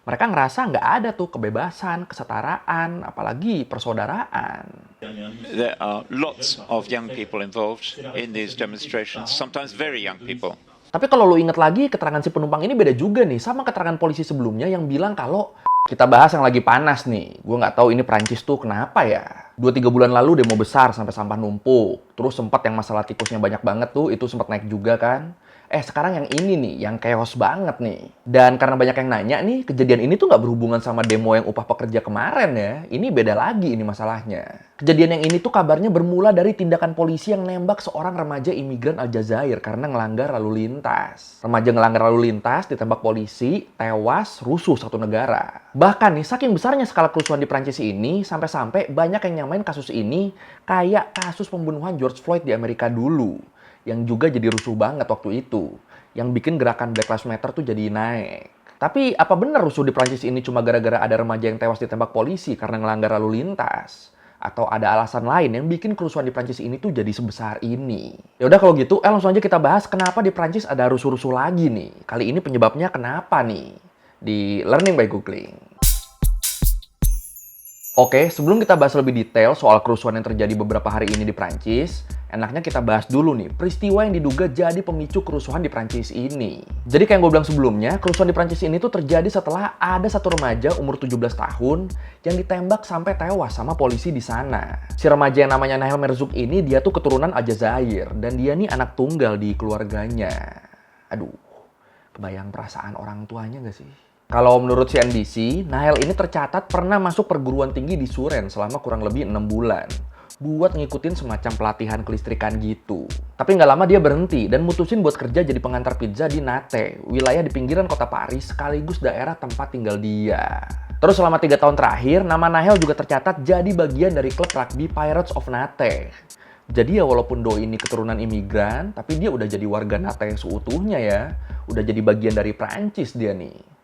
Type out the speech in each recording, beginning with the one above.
Mereka ngerasa nggak ada tuh kebebasan, kesetaraan, apalagi persaudaraan. There are lots of young people involved in these demonstrations, sometimes very young people. Tapi kalau lo inget lagi, keterangan si penumpang ini beda juga nih sama keterangan polisi sebelumnya yang bilang kalau kita bahas yang lagi panas nih. Gue nggak tahu ini Prancis tuh kenapa ya. 2-3 bulan lalu demo besar sampai sampah numpuk. Terus sempat yang masalah tikusnya banyak banget tuh, itu sempat naik juga kan. Sekarang yang ini nih, yang chaos banget nih. Dan karena banyak yang nanya nih, kejadian ini tuh nggak berhubungan sama demo yang upah pekerja kemarin ya. Ini beda lagi ini masalahnya. Kejadian yang ini tuh kabarnya bermula dari tindakan polisi yang nembak seorang remaja imigran Aljazair karena ngelanggar lalu lintas. Remaja ngelanggar lalu lintas, ditembak polisi, tewas, rusuh satu negara. Bahkan nih, saking besarnya skala kerusuhan di Prancis ini, sampai-sampai banyak yang nyamain kasus ini kayak kasus pembunuhan George Floyd di Amerika dulu. Yang juga jadi rusuh banget waktu itu. Yang bikin gerakan Black Lives Matter tuh jadi naik. Tapi apa benar rusuh di Prancis ini cuma gara-gara ada remaja yang tewas ditembak polisi karena ngelanggar lalu lintas? Atau ada alasan lain yang bikin kerusuhan di Prancis ini tuh jadi sebesar ini? Ya udah kalau gitu, langsung aja kita bahas kenapa di Prancis ada rusuh-rusuh lagi nih. Kali ini penyebabnya kenapa nih? Di Learning by Googling. Oke, sebelum kita bahas lebih detail soal kerusuhan yang terjadi beberapa hari ini di Prancis, enaknya kita bahas dulu nih peristiwa yang diduga jadi pemicu kerusuhan di Prancis ini. Jadi kayak yang gue bilang sebelumnya, kerusuhan di Prancis ini tuh terjadi setelah ada satu remaja umur 17 tahun yang ditembak sampai tewas sama polisi di sana. Si remaja yang namanya Nahel Merzouk ini, dia tuh keturunan Aljazair dan dia nih anak tunggal di keluarganya. Aduh, kebayang perasaan orang tuanya gak sih? Kalau menurut CNBC, Nahel ini tercatat pernah masuk perguruan tinggi di Suren selama kurang lebih 6 bulan. Buat ngikutin semacam pelatihan kelistrikan gitu. Tapi nggak lama dia berhenti dan mutusin buat kerja jadi pengantar pizza di Nantes, wilayah di pinggiran kota Paris sekaligus daerah tempat tinggal dia. Terus selama 3 tahun terakhir, nama Nahel juga tercatat jadi bagian dari klub rugby Pirates of Nantes. Jadi ya walaupun doi ini keturunan imigran, tapi dia udah jadi warga Nantes seutuhnya ya. Udah jadi bagian dari Prancis dia nih.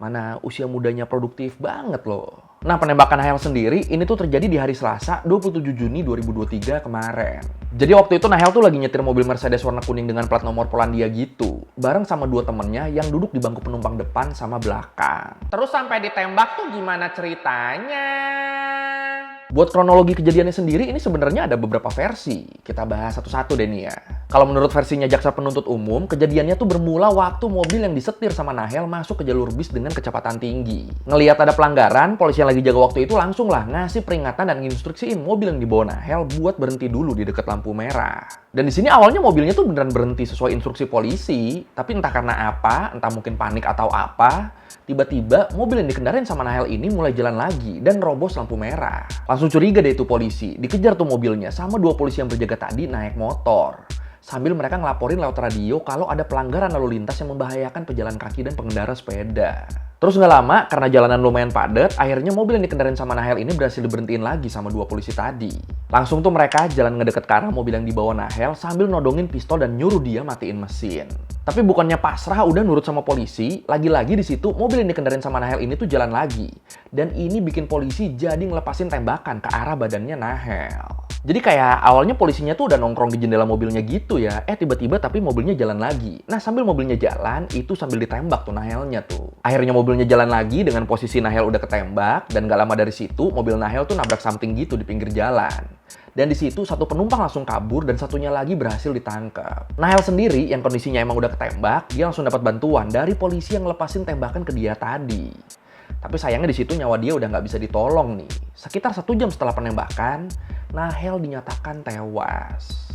Mana usia mudanya produktif banget loh. Nah, penembakan Nahel sendiri ini tuh terjadi di hari Selasa 27 Juni 2023 kemarin. Jadi waktu itu Nahel tuh lagi nyetir mobil Mercedes warna kuning dengan plat nomor Polandia gitu. Bareng sama 2 temennya yang duduk di bangku penumpang depan sama belakang. Terus sampai ditembak tuh gimana ceritanya? Buat kronologi kejadiannya sendiri, ini sebenarnya ada beberapa versi. Kita bahas satu-satu deh nih ya. Kalau menurut versinya jaksa penuntut umum, kejadiannya tuh bermula waktu mobil yang disetir sama Nahel masuk ke jalur bis dengan kecepatan tinggi. Ngelihat ada pelanggaran, polisi yang lagi jaga waktu itu langsung lah ngasih peringatan dan nginstruksiin mobil yang dibawa Nahel buat berhenti dulu di dekat lampu merah. Dan di sini awalnya mobilnya tuh beneran berhenti sesuai instruksi polisi, tapi entah karena apa, entah mungkin panik atau apa, tiba-tiba mobil yang dikendarain sama Nahel ini mulai jalan lagi dan nerobos lampu merah. Langsung curiga deh itu polisi, dikejar tuh mobilnya sama 2 polisi yang berjaga tadi naik motor. Sambil mereka ngelaporin lewat radio kalau ada pelanggaran lalu lintas yang membahayakan pejalan kaki dan pengendara sepeda. Terus nggak lama, karena jalanan lumayan padat, akhirnya mobil yang dikendarain sama Nahel ini berhasil diberhentiin lagi sama 2 polisi tadi. Langsung tuh mereka jalan ngedeket ke arah mobil yang dibawa Nahel sambil nodongin pistol dan nyuruh dia matiin mesin. Tapi bukannya pasrah udah nurut sama polisi, lagi-lagi di situ mobil yang dikendarain sama Nahel ini tuh jalan lagi. Dan ini bikin polisi jadi ngelepasin tembakan ke arah badannya Nahel. Jadi kayak awalnya polisinya tuh udah nongkrong di jendela mobilnya gitu ya. Tiba-tiba tapi mobilnya jalan lagi. Nah sambil mobilnya jalan, itu sambil ditembak tuh Nahelnya tuh. Akhirnya mobilnya jalan lagi dengan posisi Nahel udah ketembak. Dan gak lama dari situ, mobil Nahel tuh nabrak something gitu di pinggir jalan. Dan di situ satu penumpang langsung kabur dan satunya lagi berhasil ditangkap. Nahel sendiri yang kondisinya emang udah ketembak, dia langsung dapat bantuan dari polisi yang ngelepasin tembakan ke dia tadi. Tapi sayangnya di situ nyawa dia udah nggak bisa ditolong nih. Sekitar 1 jam setelah penembakan, Nahel dinyatakan tewas.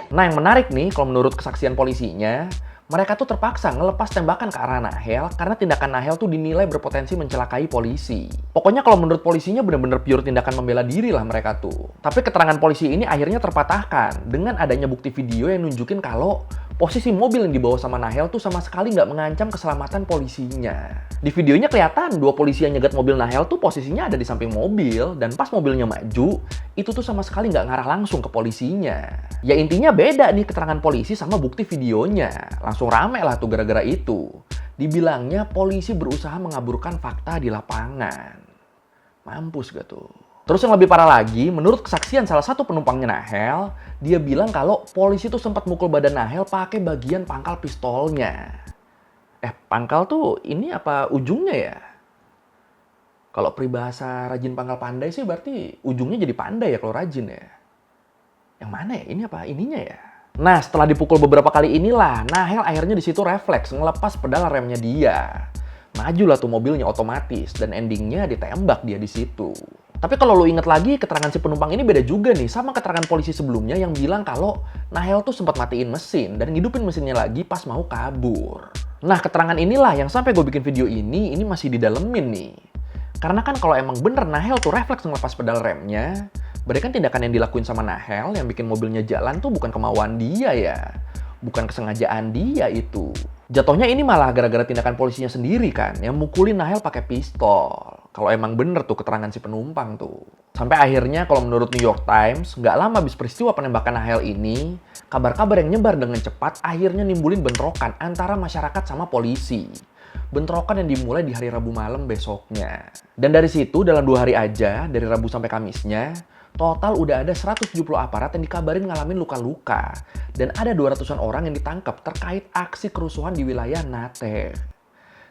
Nah yang menarik nih, kalau menurut kesaksian polisinya, mereka tuh terpaksa ngelepas tembakan ke arah Nahel karena tindakan Nahel tuh dinilai berpotensi mencelakai polisi. Pokoknya kalau menurut polisinya bener-bener pure tindakan membela diri lah mereka tuh. Tapi keterangan polisi ini akhirnya terpatahkan dengan adanya bukti video yang nunjukin kalau posisi mobil yang dibawa sama Nahel tuh sama sekali nggak mengancam keselamatan polisinya. Di videonya kelihatan 2 polisi yang nyegat mobil Nahel tuh posisinya ada di samping mobil, dan pas mobilnya maju, itu tuh sama sekali nggak ngarah langsung ke polisinya. Ya intinya beda nih keterangan polisi sama bukti videonya. Langsung rame lah tuh gara-gara itu. Dibilangnya polisi berusaha mengaburkan fakta di lapangan. Mampus gak tuh? Terus yang lebih parah lagi, menurut kesaksian salah satu penumpangnya Nahel, dia bilang kalau polisi tuh sempat mukul badan Nahel pakai bagian pangkal pistolnya. Pangkal tuh ini apa ujungnya ya? Kalau peribahasa rajin pangkal pandai sih berarti ujungnya jadi pandai ya kalau rajin ya. Yang mana ya? Ini apa ininya ya? Nah, setelah dipukul beberapa kali inilah, Nahel akhirnya di situ refleks ngelepas pedal remnya dia. Majulah tuh mobilnya otomatis dan endingnya ditembak dia di situ. Tapi kalau lo inget lagi, keterangan si penumpang ini beda juga nih sama keterangan polisi sebelumnya yang bilang kalau Nahel tuh sempat matiin mesin dan ngidupin mesinnya lagi pas mau kabur. Nah, keterangan inilah yang sampai gue bikin video ini masih didalemin nih. Karena kan kalau emang bener Nahel tuh refleks ngelepas pedal remnya, berarti kan tindakan yang dilakuin sama Nahel yang bikin mobilnya jalan tuh bukan kemauan dia ya. Bukan kesengajaan dia itu. Jatuhnya ini malah gara-gara tindakan polisinya sendiri kan, yang mukulin Nahel pakai pistol. Kalau emang bener tuh keterangan si penumpang tuh. Sampai akhirnya kalau menurut New York Times, nggak lama habis peristiwa penembakan Nahel ini, kabar-kabar yang nyebar dengan cepat akhirnya nimbulin bentrokan antara masyarakat sama polisi. Bentrokan yang dimulai di hari Rabu malam besoknya. Dan dari situ dalam 2 hari aja, dari Rabu sampai Kamisnya, total udah ada 170 aparat yang dikabarin ngalamin luka-luka. Dan ada 200-an orang yang ditangkap terkait aksi kerusuhan di wilayah Nateh.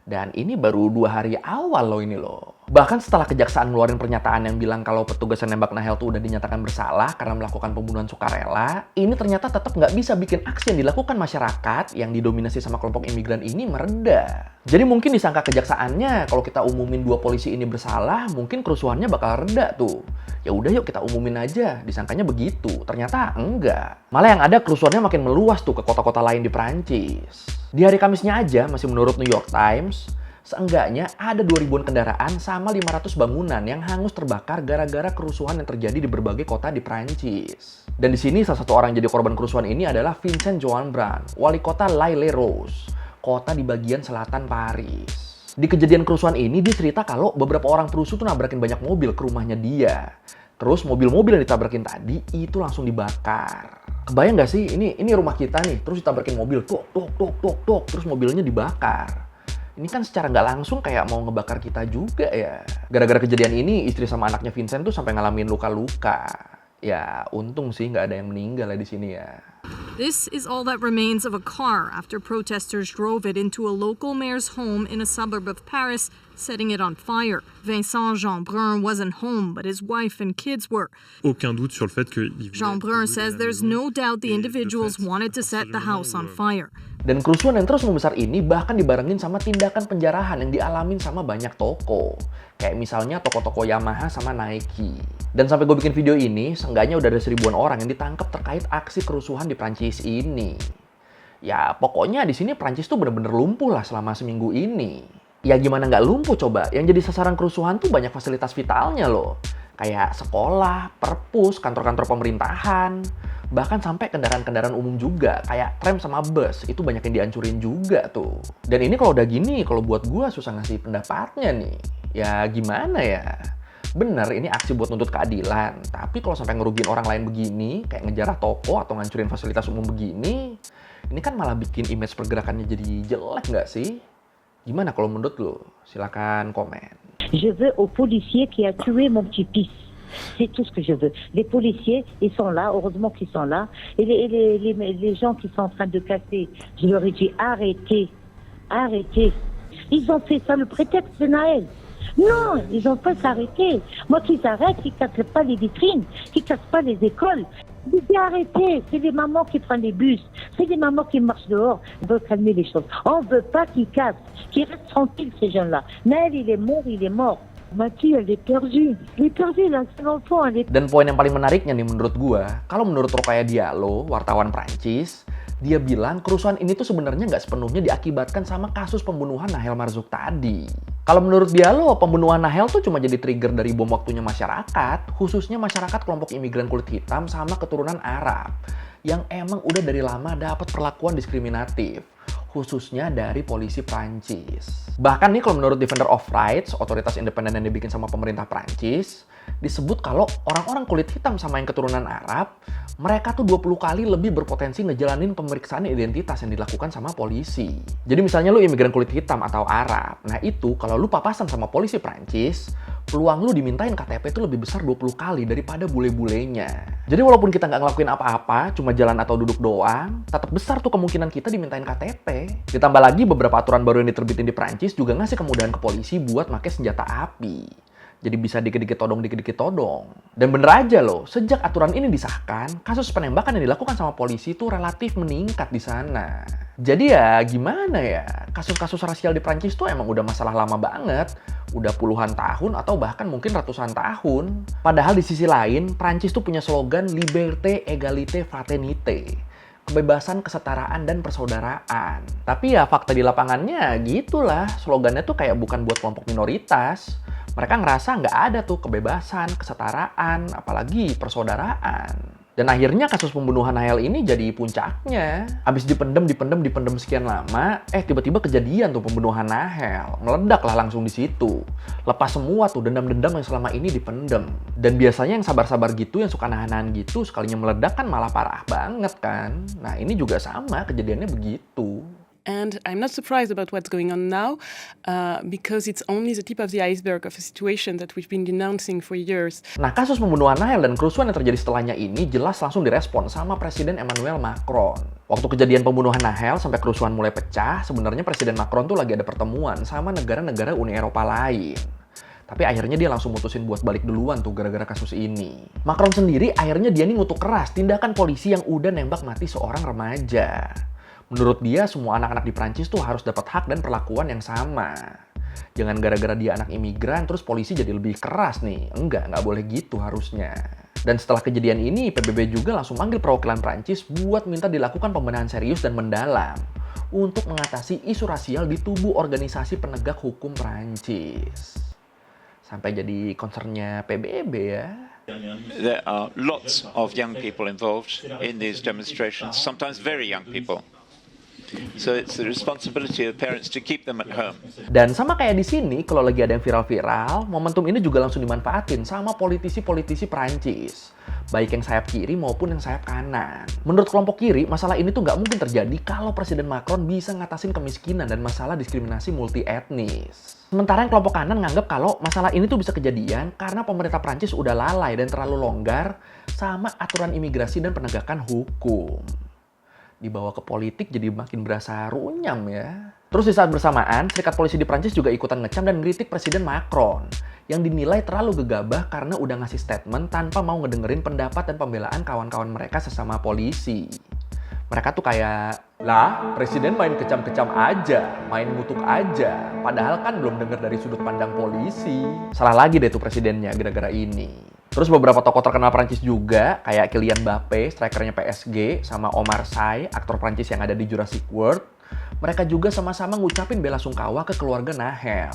Dan ini baru 2 hari awal loh ini loh. Bahkan setelah kejaksaan ngeluarin pernyataan yang bilang kalau petugas yang nembak Nahel tuh udah dinyatakan bersalah karena melakukan pembunuhan sukarela, ini ternyata tetap nggak bisa bikin aksi yang dilakukan masyarakat yang didominasi sama kelompok imigran ini mereda. Jadi mungkin disangka kejaksaannya kalau kita umumin 2 polisi ini bersalah, mungkin kerusuhannya bakal reda tuh. Ya udah yuk kita umumin aja, disangkanya begitu. Ternyata enggak. Malah yang ada kerusuhannya makin meluas tuh ke kota-kota lain di Prancis. Di hari Kamisnya aja, masih menurut New York Times, seenggaknya ada 2.000-an kendaraan sama 500 bangunan yang hangus terbakar gara-gara kerusuhan yang terjadi di berbagai kota di Prancis. Dan di sini salah satu orang yang jadi korban kerusuhan ini adalah Vincent Joan Brand, wali kota L'Île-aux-Roses, kota di bagian selatan Paris. Di kejadian kerusuhan ini dia cerita kalau beberapa orang perusuh tuh nabrakin banyak mobil ke rumahnya dia. Terus mobil-mobil yang ditabrakin tadi itu langsung dibakar. Kebayang nggak sih ini rumah kita nih, terus ditabrakin mobil, tok, terus mobilnya dibakar. Ini kan secara nggak langsung kayak mau ngebakar kita juga ya. Gara-gara kejadian ini, istri sama anaknya Vincent tuh sampai ngalamin luka-luka. Ya, untung sih nggak ada yang meninggal ya di sini ya. This is all that remains of a car after protesters drove it into a local mayor's home in a suburb of Paris, setting it on fire. Vincent Jeanbrun wasn't home, but his wife and kids were. Aucun doute sur le fait que Jeanbrun says there's no doubt the individuals wanted to set the house on fire. Dan kerusuhan yang terus membesar ini bahkan dibarengin sama tindakan penjarahan yang dialamin sama banyak toko. Kayak misalnya toko-toko Yamaha sama Nike. Dan sampai gue bikin video ini, seenggaknya udah ada 1.000-an orang yang ditangkap terkait aksi kerusuhan di Prancis ini. Ya pokoknya di sini Prancis tuh bener-bener lumpuh lah selama seminggu ini. Ya gimana nggak lumpuh coba? Yang jadi sasaran kerusuhan tuh banyak fasilitas vitalnya loh. Kayak sekolah, perpus, kantor-kantor pemerintahan. Bahkan sampai kendaraan-kendaraan umum juga, kayak tram sama bus, itu banyak yang dihancurin juga tuh. Dan ini kalau udah gini, kalau buat gua susah ngasih pendapatnya nih. Ya gimana ya? Bener, ini aksi buat nuntut keadilan. Tapi kalau sampai ngerugiin orang lain begini, kayak ngejarah toko atau ngancurin fasilitas umum begini, ini kan malah bikin image pergerakannya jadi jelek nggak sih? Gimana kalau menurut lo? Silakan komen. Je veux aux policiers qui a tué mon petit-fils. C'est tout ce que je veux. Les policiers, ils sont là, heureusement qu'ils sont là. Et les gens qui sont en train de casser, je leur ai dit arrêtez, arrêtez. Ils ont fait ça le prétexte de Noël. Non, ils n'ont pas s'arrêter. Moi, qu'ils arrêtent, qu'ils ne cassent pas les vitrines, qu'ils ne cassent pas les écoles. Je dis arrêtez, c'est les mamans qui prennent les bus, c'est les mamans qui marchent dehors. On veut calmer les choses. On ne veut pas qu'ils cassent, qu'ils restent tranquilles ces gens-là. Naël, il est mort, il est mort. Ma fille, elle est perdue. Elle est perdue, là, c'est l'enfant, elle est... Dan poin yang paling menariknya nih menurut gua, kalau menurut Rokhaya Diallo, wartawan Prancis, dia bilang kerusuhan ini tuh sebenarnya nggak sepenuhnya diakibatkan sama kasus pembunuhan Nahel Marzouk tadi. Kalau menurut Diallo, pembunuhan Nahel tuh cuma jadi trigger dari bom waktunya masyarakat, khususnya masyarakat kelompok imigran kulit hitam sama keturunan Arab, yang emang udah dari lama dapat perlakuan diskriminatif, khususnya dari polisi Prancis. Bahkan nih kalau menurut Defender of Rights, otoritas independen yang dibikin sama pemerintah Prancis, disebut kalau orang-orang kulit hitam sama yang keturunan Arab, mereka tuh 20 kali lebih berpotensi ngejalanin pemeriksaan identitas yang dilakukan sama polisi. Jadi misalnya lu imigran kulit hitam atau Arab, nah itu kalau lu papasan sama polisi Prancis, peluang lu dimintain KTP itu lebih besar 20 kali daripada bule-bulenya. Jadi walaupun kita nggak ngelakuin apa-apa, cuma jalan atau duduk doang, tetap besar tuh kemungkinan kita dimintain KTP. Ditambah lagi beberapa aturan baru yang diterbitin di Prancis juga ngasih kemudahan ke polisi buat pakai senjata api. Jadi bisa dikit-dikit todong. Dan bener aja loh, sejak aturan ini disahkan, kasus penembakan yang dilakukan sama polisi itu relatif meningkat di sana. Jadi ya gimana ya, kasus-kasus rasial di Prancis tuh emang udah masalah lama banget. Udah puluhan tahun atau bahkan mungkin ratusan tahun. Padahal di sisi lain, Prancis tuh punya slogan Liberté, Égalité, Fraternité. Kebebasan, kesetaraan, dan persaudaraan. Tapi ya fakta di lapangannya gitulah, slogannya tuh kayak bukan buat kelompok minoritas. Mereka ngerasa nggak ada tuh kebebasan, kesetaraan, apalagi persaudaraan. Dan akhirnya kasus pembunuhan Nahel ini jadi puncaknya. Abis dipendem sekian lama, tiba-tiba kejadian tuh pembunuhan Nahel. Meledak lah langsung di situ. Lepas semua tuh dendam-dendam yang selama ini dipendem. Dan biasanya yang sabar-sabar gitu, yang suka nahan-nahan gitu, sekalinya meledak kan malah parah banget kan. Nah ini juga sama, kejadiannya begitu. And I'm not surprised about what's going on now, because it's only the tip of the iceberg of a situation that we've been denouncing for years. Nah, kasus pembunuhan Nahel dan kerusuhan yang terjadi setelahnya ini jelas langsung direspon sama Presiden Emmanuel Macron. Waktu kejadian pembunuhan Nahel sampai kerusuhan mulai pecah, sebenarnya Presiden Macron tuh lagi ada pertemuan sama negara-negara Uni Eropa lain. Tapi akhirnya dia langsung mutusin buat balik duluan tuh gara-gara kasus ini. Macron sendiri akhirnya dia nih ngutuk keras tindakan polisi yang udah nembak mati seorang remaja. Menurut dia, semua anak-anak di Prancis tuh harus dapat hak dan perlakuan yang sama. Jangan gara-gara dia anak imigran, terus polisi jadi lebih keras nih. Nggak boleh gitu harusnya. Dan setelah kejadian ini, PBB juga langsung manggil perwakilan Prancis buat minta dilakukan pembenahan serius dan mendalam untuk mengatasi isu rasial di tubuh organisasi penegak hukum Prancis. Sampai jadi concernnya PBB ya. There are lots of young people involved in these demonstrations, sometimes very young people. So it's the responsibility of parents to keep them at home. Dan sama kayak di sini, kalau lagi ada yang viral-viral, momentum ini juga langsung dimanfaatin sama politisi-politisi Prancis. Baik yang sayap kiri maupun yang sayap kanan. Menurut kelompok kiri, masalah ini tuh nggak mungkin terjadi kalau Presiden Macron bisa ngatasin kemiskinan dan masalah diskriminasi multi etnis. Sementara yang kelompok kanan nganggap kalau masalah ini tuh bisa kejadian karena pemerintah Prancis udah lalai dan terlalu longgar sama aturan imigrasi dan penegakan hukum. Dibawa ke politik jadi makin berasa runyam ya. Terus di saat bersamaan, serikat polisi di Prancis juga ikutan ngecam dan ngeritik Presiden Macron yang dinilai terlalu gegabah karena udah ngasih statement tanpa mau ngedengerin pendapat dan pembelaan kawan-kawan mereka sesama polisi. Mereka tuh kayak, lah presiden main kecam-kecam aja, main ngutuk aja, padahal kan belum denger dari sudut pandang polisi. Salah lagi deh tuh presidennya gara-gara ini. Terus beberapa tokoh terkenal Prancis juga, kayak Kylian Mbappé, strikernya PSG, sama Omar Sy, aktor Prancis yang ada di Jurassic World, mereka juga sama-sama ngucapin bela sungkawa ke keluarga Nahel,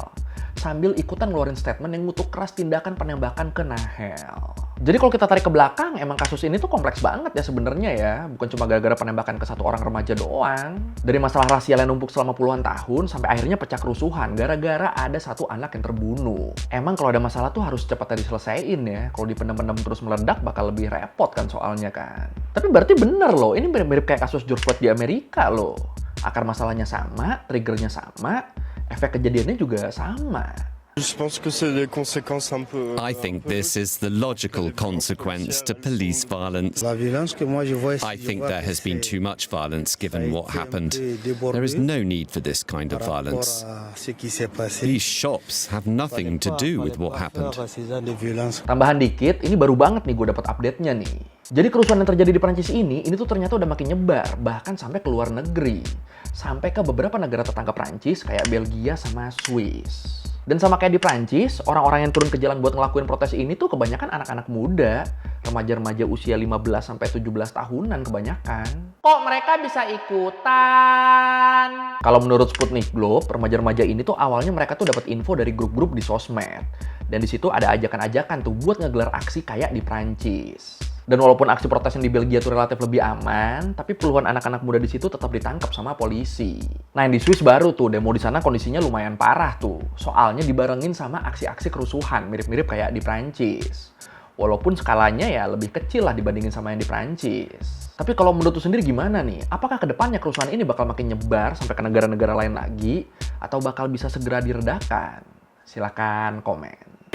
sambil ikutan ngeluarin statement yang ngutuk keras tindakan penembakan ke Nahel. Jadi kalau kita tarik ke belakang, emang kasus ini tuh kompleks banget ya sebenarnya ya. Bukan cuma gara-gara penembakan ke satu orang remaja doang. Dari masalah rasial yang numpuk selama puluhan tahun, sampai akhirnya pecah kerusuhan gara-gara ada satu anak yang terbunuh. Emang kalau ada masalah tuh harus cepat diselesain ya. Kalau dipendam-pendam terus meledak bakal lebih repot kan soalnya kan. Tapi berarti bener loh, ini mirip-mirip kayak kasus George Floyd di Amerika loh. Akar masalahnya sama, triggernya sama, efek kejadiannya juga sama. I think this is the logical consequence to police violence. I think there has been too much violence given what happened. There is no need for this kind of violence. These shops have nothing to do with what happened. Tambahan dikit, ini baru banget nih gue dapat update-nya nih. Jadi kerusuhan yang terjadi di Prancis ini tuh ternyata udah makin nyebar, bahkan sampai ke luar negeri. Sampai ke beberapa negara tetangga Prancis kayak Belgia sama Swiss. Dan sama kayak di Prancis, orang-orang yang turun ke jalan buat ngelakuin protes ini tuh kebanyakan anak-anak muda. Remaja-remaja usia 15-17 tahunan kebanyakan. Kok mereka bisa ikutan? Kalau menurut Sputnik Globe, remaja-remaja ini tuh awalnya mereka tuh dapat info dari grup-grup di sosmed. Dan di situ ada ajakan-ajakan tuh buat ngegelar aksi kayak di Prancis. Dan walaupun aksi protes yang di Belgia tuh relatif lebih aman, tapi puluhan anak-anak muda di situ tetap ditangkap sama polisi. Nah, yang di Swiss baru tuh, demo di sana kondisinya lumayan parah tuh. Soalnya dibarengin sama aksi-aksi kerusuhan, mirip-mirip kayak di Prancis. Walaupun skalanya ya lebih kecil lah dibandingin sama yang di Prancis. Tapi kalau menurut lu sendiri gimana nih? Apakah kedepannya kerusuhan ini bakal makin nyebar sampai ke negara-negara lain lagi? Atau bakal bisa segera diredakan? Silakan komen.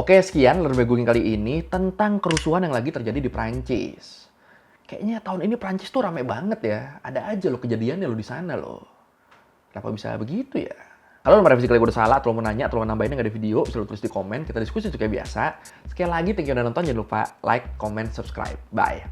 Oke, sekian Learn by Googling kali ini tentang kerusuhan yang lagi terjadi di Prancis. Kayaknya tahun ini Prancis tuh rame banget ya. Ada aja loh kejadiannya lo di sana loh. Kenapa bisa begitu ya? Kalau lo merevisi kali gue udah salah, atau lo mau nanya, atau lo mau nambahin yang ada di video, bisa lo tulis di komen. Kita diskusi juga biasa. Sekali lagi, thank you udah nonton. Jangan lupa like, comment, subscribe. Bye.